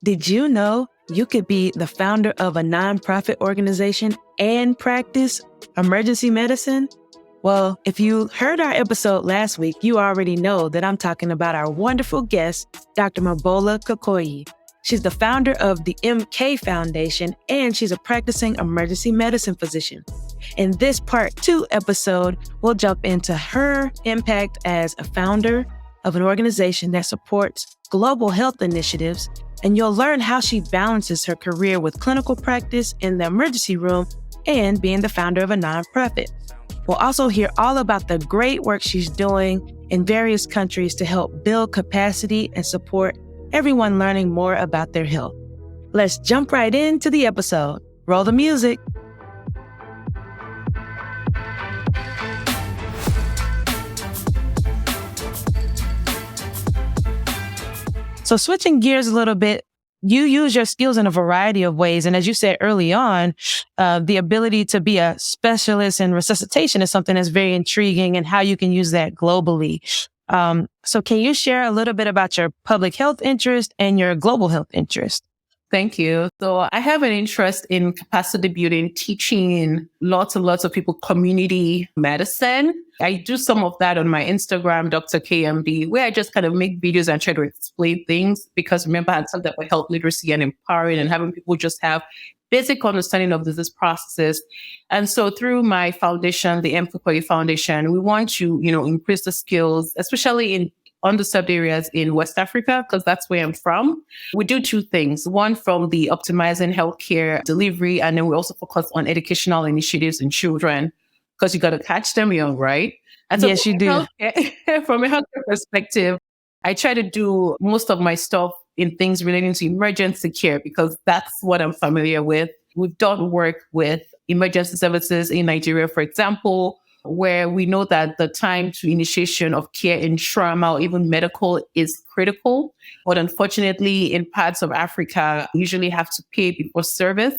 Did you know you could be the founder of a nonprofit organization and practice emergency medicine? Well, if you heard our episode last week, you already know that I'm talking about our wonderful guest, Dr. Mobola Kukoyi. She's the founder of the Kukoyi Foundation, and she's a practicing emergency medicine physician. In this part 2 episode, we'll jump into her impact as a founder of an organization that supports global health initiatives, and you'll learn how she balances her career with clinical practice in the emergency room and being the founder of a nonprofit. We'll also hear all about the great work she's doing in various countries to help build capacity and support everyone learning more about their health. Let's jump right into the episode. Roll the music. So switching gears a little bit, you use your skills in a variety of ways. And as you said early on, the ability to be a specialist in resuscitation is something that's very intriguing and how you can use that globally. So can you share a little bit about your public health interest and your global health interest? Thank you. So I have an interest in capacity building, teaching lots and lots of people community medicine. I do some of that on my Instagram, Dr. KMD, where I just kind of make videos and try to explain things. Because remember, I said that for health literacy and empowering and having people just have basic understanding of disease processes. And so through my foundation, the Kukoyi Foundation, we want to, increase the skills, especially in underserved areas in West Africa, because that's where I'm from. We do two things. One, from the optimizing healthcare delivery, and then we also focus on educational initiatives in children, because you got to catch them young, right? And so yes, you do. From a healthcare perspective, I try to do most of my stuff in things relating to emergency care, because that's what I'm familiar with. We've done work with emergency services in Nigeria, for example, where we know that the time to initiation of care in trauma or even medical is critical. But unfortunately, in parts of Africa, you usually have to pay before service.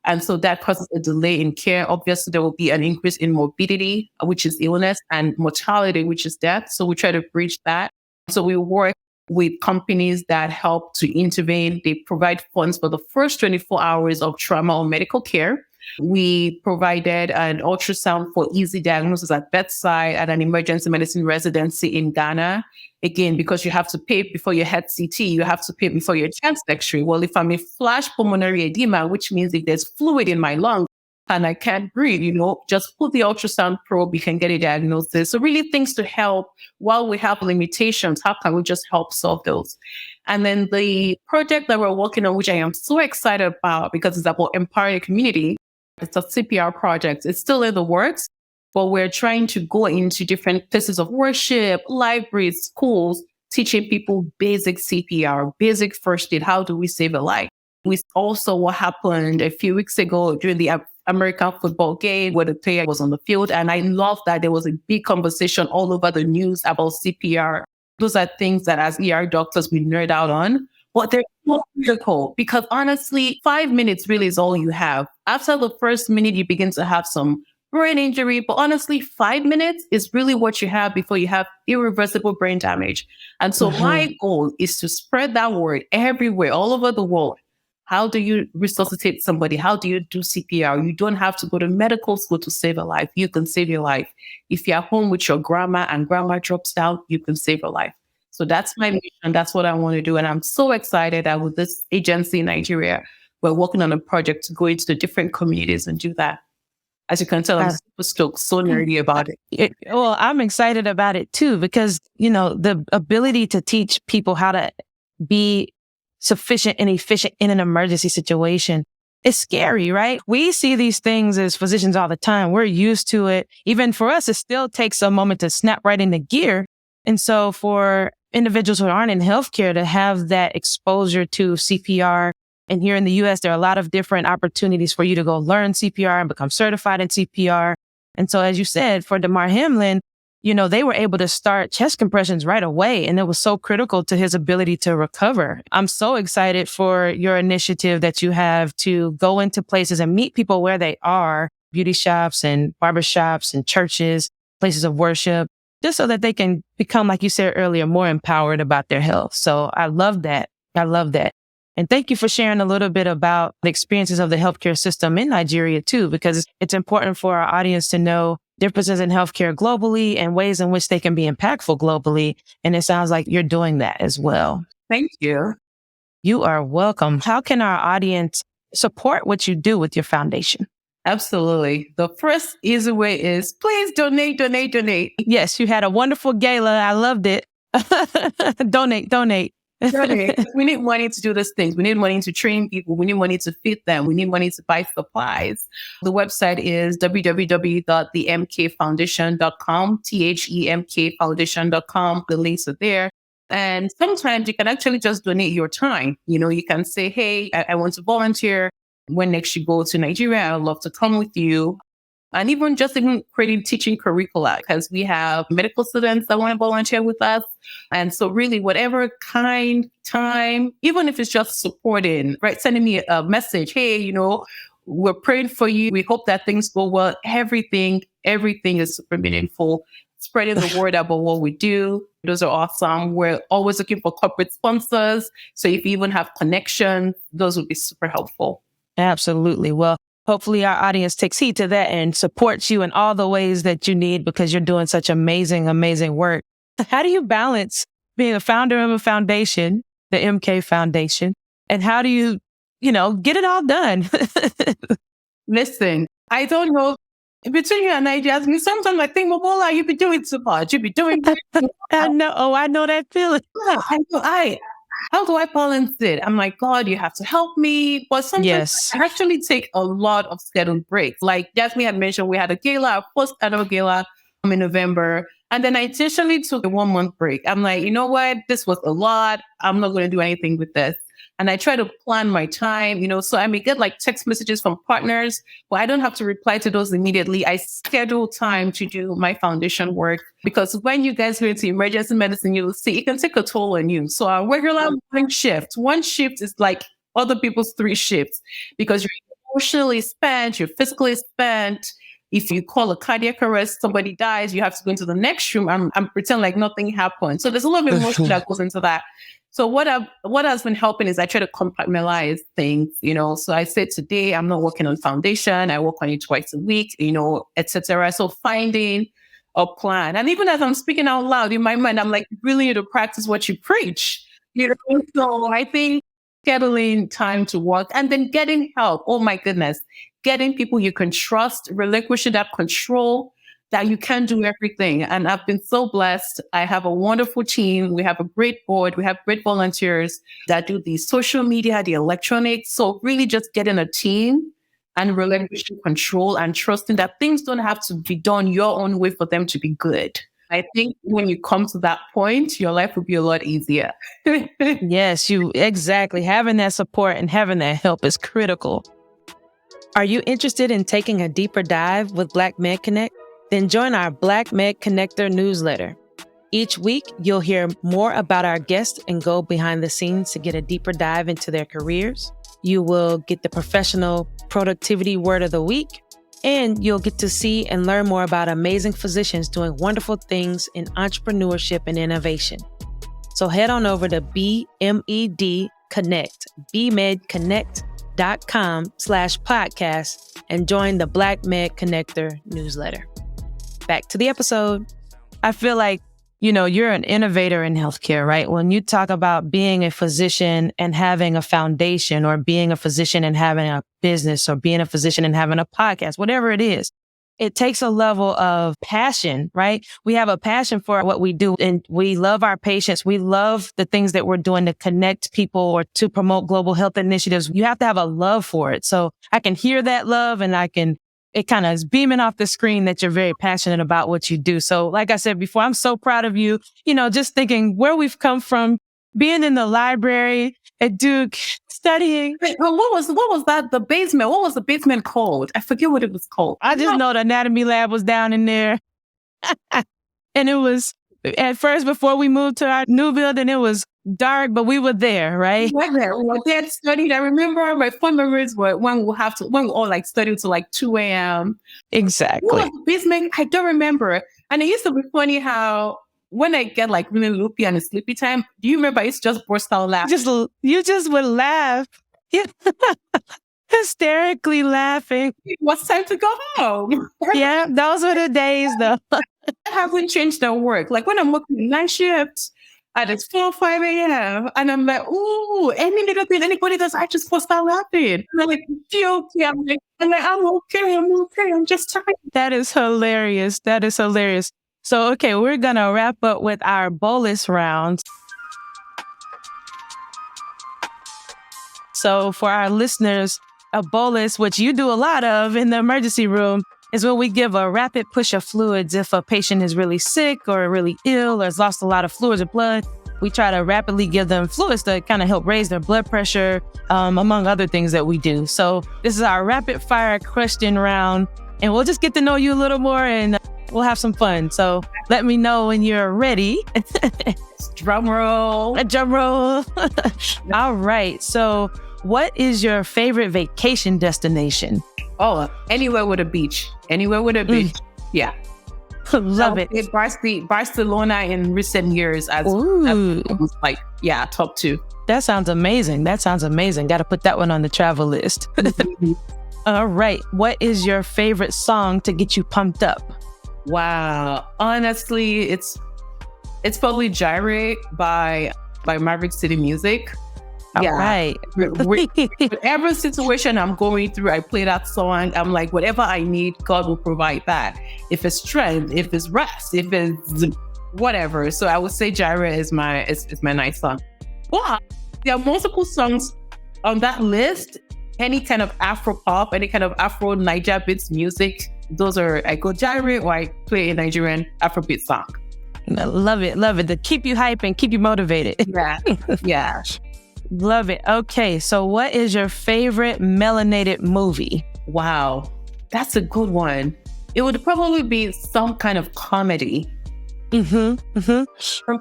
And so that causes a delay in care. Obviously, there will be an increase in morbidity, which is illness, and mortality, which is death. So we try to bridge that. So we work with companies that help to intervene. They provide funds for the first 24 hours of trauma or medical care. We provided an ultrasound for easy diagnosis at bedside at an emergency medicine residency in Ghana. Again, because you have to pay before your head CT, you have to pay before your chest X-ray. Well, if I'm a flash pulmonary edema, which means if there's fluid in my lung and I can't breathe, just put the ultrasound probe, you can get a diagnosis. So really things to help while we have limitations. How can we just help solve those? And then the project that we're working on, which I am so excited about because it's about empowering the community, it's a CPR project. It's still in the works, but we're trying to go into different places of worship, libraries, schools, teaching people basic CPR, basic first aid. How do we save a life? We also what happened a few weeks ago during the American football game where the player was on the field. And I love that there was a big conversation all over the news about CPR. Those are things that as ER doctors, we nerd out on. But they're so critical because honestly, 5 minutes really is all you have. After the first minute, you begin to have some brain injury. But honestly, 5 minutes is really what you have before you have irreversible brain damage. And so my goal is to spread that word everywhere, all over the world. How do you resuscitate somebody? How do you do CPR? You don't have to go to medical school to save a life. You can save your life. If you're home with your grandma and grandma drops down, you can save your life. So that's my mission. That's what I want to do. And I'm so excited that with this agency in Nigeria, we're working on a project to go into the different communities and do that. As you can tell, I'm super stoked, so nerdy about it. Well, I'm excited about it too, because, the ability to teach people how to be sufficient and efficient in an emergency situation is scary, right? We see these things as physicians all the time. We're used to it. Even for us, it still takes a moment to snap right into gear. And so for individuals who aren't in healthcare to have that exposure to CPR, and here in the US, there are a lot of different opportunities for you to go learn CPR and become certified in CPR. And so as you said, for Damar Hamlin, they were able to start chest compressions right away. And it was so critical to his ability to recover. I'm so excited for your initiative that you have to go into places and meet people where they are, beauty shops and barbershops and churches, places of worship, just so that they can become, like you said earlier, more empowered about their health. So I love that. I love that. And thank you for sharing a little bit about the experiences of the healthcare system in Nigeria too, because it's important for our audience to know differences in healthcare globally and ways in which they can be impactful globally. And it sounds like you're doing that as well. Thank you. You are welcome. How can our audience support what you do with your foundation? Absolutely. The first easy way is please donate, donate, donate. Yes, you had a wonderful gala. I loved it. Donate. Donate. We need money to do these things. We need money to train people. We need money to feed them. We need money to buy supplies. The website is www.themkfoundation.com, themkfoundation.com. The links are there. And sometimes you can actually just donate your time. You can say, hey, I want to volunteer. When next you go to Nigeria, I'd love to come with you. And even creating teaching curricula, because we have medical students that want to volunteer with us. And so really whatever kind, time, even if it's just supporting, right? Sending me a message, hey, we're praying for you. We hope that things go well. Everything is super meaningful. Spreading the word about what we do. Those are awesome. We're always looking for corporate sponsors. So if you even have connections, those would be super helpful. Absolutely. Well, hopefully our audience takes heed to that and supports you in all the ways that you need, because you're doing such amazing, amazing work. How do you balance being a founder of a foundation, the MK Foundation, and how do you, get it all done? Listen, I don't know. Between you and I, Jasmine, sometimes I think, Mobola, you be doing too much. You be doing I know. Oh, I know that feeling. How do I balance it? I'm like, God, you have to help me. But sometimes I actually take a lot of scheduled breaks. Like Jasmine had mentioned, we had a gala, our first annual gala in November. And then I intentionally took a 1-month break. I'm like, you know what? This was a lot. I'm not going to do anything with this. And I try to plan my time, so I may get like text messages from partners, but I don't have to reply to those immediately. I schedule time to do my foundation work, because when you guys go into emergency medicine, you'll see it can take a toll on you. So our regular morning shift, one shift is like other people's 3 shifts, because you're emotionally spent, you're physically spent. If you call a cardiac arrest, somebody dies, you have to go into the next room and pretend like nothing happened. So there's a lot of emotion that goes into that. So what has been helping is I try to compartmentalize things, So I said today I'm not working on foundation. I work on it twice a week, etc. So finding a plan, and even as I'm speaking out loud in my mind, I'm like, really need to practice what you preach, So I think scheduling time to work and then getting help. Oh my goodness, getting people you can trust, relinquishing that control, that you can do everything. And I've been so blessed. I have a wonderful team. We have a great board. We have great volunteers that do the social media, the electronics. So really just getting a team and relinquishing control and trusting that things don't have to be done your own way for them to be good. I think when you come to that point, your life will be a lot easier. Yes, exactly. Having that support and having that help is critical. Are you interested in taking a deeper dive with Black Med Connect? Then join our Black Med Connector newsletter. Each week, you'll hear more about our guests and go behind the scenes to get a deeper dive into their careers. You will get the professional productivity word of the week, and you'll get to see and learn more about amazing physicians doing wonderful things in entrepreneurship and innovation. So head on over to BMED Connect, bmedconnect.com/podcast, and join the Black Med Connector newsletter. Back to the episode. I feel like, you're an innovator in healthcare, right? When you talk about being a physician and having a foundation, or being a physician and having a business, or being a physician and having a podcast, whatever it is, it takes a level of passion, right? We have a passion for what we do, and we love our patients. We love the things that we're doing to connect people or to promote global health initiatives. You have to have a love for it. So I can hear that love, and it kind of is beaming off the screen that you're very passionate about what you do. So like I said before, I'm so proud of you, just thinking where we've come from, being in the library at Duke, studying. What was that? The basement. What was the basement called? I forget what it was called. I just know the anatomy lab was down in there. And it was, at first, before we moved to our new building, it was dark, but we were there, right? We were there studied. I remember my fun memories were when we all like studied till like 2 a.m. Exactly. What was the basement? I don't remember. And it used to be funny how when I get like really loopy and it's sleepy time, do you remember it's just burst out laughing? You just would laugh. Yeah. Hysterically laughing. What's time to go home? Yeah, those were the days though. I haven't changed at work. Like when I'm working night shifts and it's 4 5 a.m. and I'm like, ooh, any little thing anybody does, I just burst out laughing. And they're like, you okay? I'm like, I'm okay. I'm just tired. That is hilarious. That is hilarious. So, okay, we're going to wrap up with our bolus round. So for our listeners, a bolus, which you do a lot of in the emergency room, is when we give a rapid push of fluids. If a patient is really sick or really ill or has lost a lot of fluids or blood, we try to rapidly give them fluids to kind of help raise their blood pressure, among other things that we do. So this is our rapid fire question round, and we'll just get to know you a little more and we'll have some fun. So let me know when you're ready. Drum roll. A drum roll. All right. So what is your favorite vacation destination? Oh, anywhere with a beach. Anywhere with a beach. Yeah. Love it. Barcelona in recent years as like, yeah, top 2. That sounds amazing. Got to put that one on the travel list. All right. What is your favorite song to get you pumped up? Wow. Honestly, it's probably Gyrate by Maverick City Music. All right. Whatever situation I'm going through, I play that song. I'm like, whatever I need, God will provide that. If it's strength, if it's rest, if it's whatever. So I would say Gyra is my nice song. But there are multiple songs on that list. Any kind of Afro pop, any kind of Afro Niger beats music. Those are, I go Gyra or I play a Nigerian Afrobeat song. I love it. To keep you hype and keep you motivated. Yeah. Yeah. Love it. Okay, so what is your favorite melanated movie? Wow, that's a good one. It would probably be some kind of comedy. Some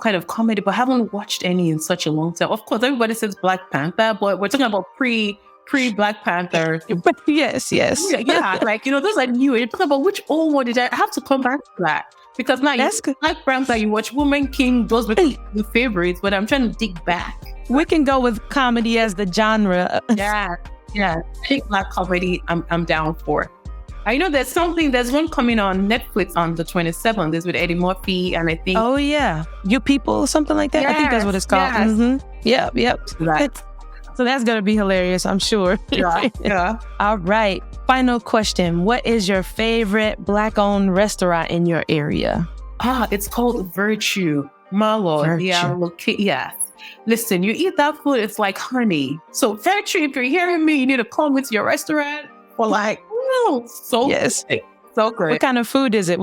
kind of comedy, but I haven't watched any in such a long time. Of course, everybody says Black Panther, but we're talking about pre Black Panther. Yes. Yeah, like, those are new. You're talking about which old one did I have to come back to that? Because now that's good. Black Panther, you watch Woman King, those were the favorites, but I'm trying to dig back. We can go with comedy as the genre. Yeah. I think Black comedy, I'm down for. I know there's one coming on Netflix on the 27th. It's with Eddie Murphy, and I think... Oh, yeah. You People, something like that? Yes, I think that's what it's called. Yes. Yep. Right. So that's going to be hilarious, I'm sure. Yeah. All right. Final question. What is your favorite Black-owned restaurant in your area? It's called Virtue. Malo. Yeah. Yes. Listen, you eat that food, it's like honey. So Virtue, if you're hearing me, you need to come with your restaurant for like, so good. So great. What kind of food is it?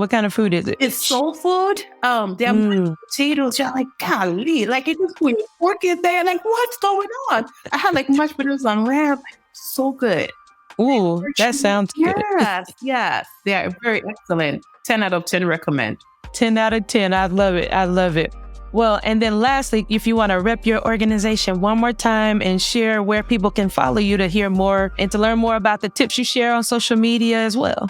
It's soul food. They have potatoes. You're like, golly, like it just when you work in there, like what's going on? I had like mashed potatoes on lamb. So good. Ooh, that sounds good. Yes. They are very excellent. 10 out of 10 recommend. 10 out of 10. I love it. Well, and then lastly, if you want to rep your organization one more time and share where people can follow you to hear more and to learn more about the tips you share on social media as well.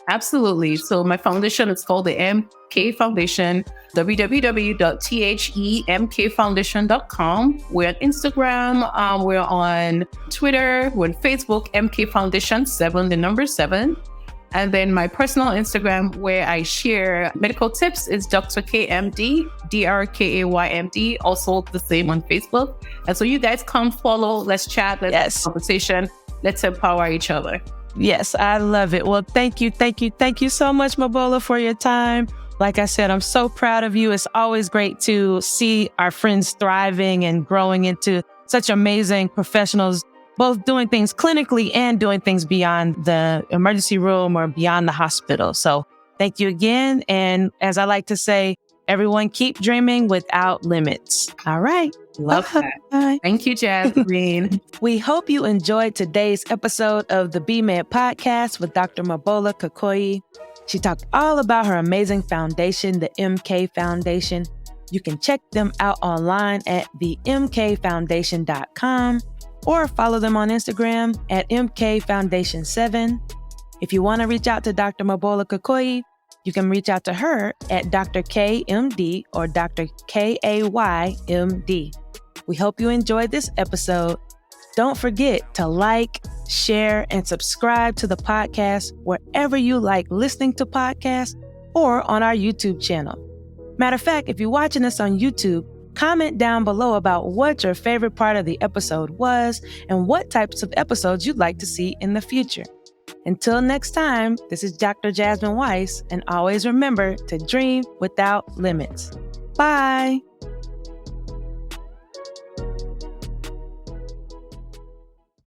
Absolutely. So my foundation is called the MK Foundation, www.themkfoundation.com. We're on Instagram. We're on Twitter. We're on Facebook, MK Foundation 7, the number 7. And then my personal Instagram where I share medical tips is Dr. KMD, DRKAYMD, also the same on Facebook. And so you guys come follow, let's chat, let's have a conversation, let's empower each other. Yes, I love it. Well, thank you so much, Mobola, for your time. Like I said, I'm so proud of you. It's always great to see our friends thriving and growing into such amazing professionals, both doing things clinically and doing things beyond the emergency room or beyond the hospital. So thank you again. And as I like to say, everyone keep dreaming without limits. All right. Love that. Thank you, Jasmine. We hope you enjoyed today's episode of the BMed podcast with Dr. Mobola Kukoyi. She talked all about her amazing foundation, the MK Foundation. You can check them out online at themkfoundation.com. or follow them on Instagram at MK Foundation 7. If you want to reach out to Dr. Mobola Kukoyi, You can reach out to her at Dr. KMD or Dr. KAYMD. We hope you enjoyed this episode. Don't forget to like, share, and subscribe to the podcast wherever you like listening to podcasts or on our YouTube channel. Matter of fact, if you're watching us on YouTube, comment down below about what your favorite part of the episode was and what types of episodes you'd like to see in the future. Until next time, this is Dr. Jasmine Weiss, and always remember to dream without limits. Bye.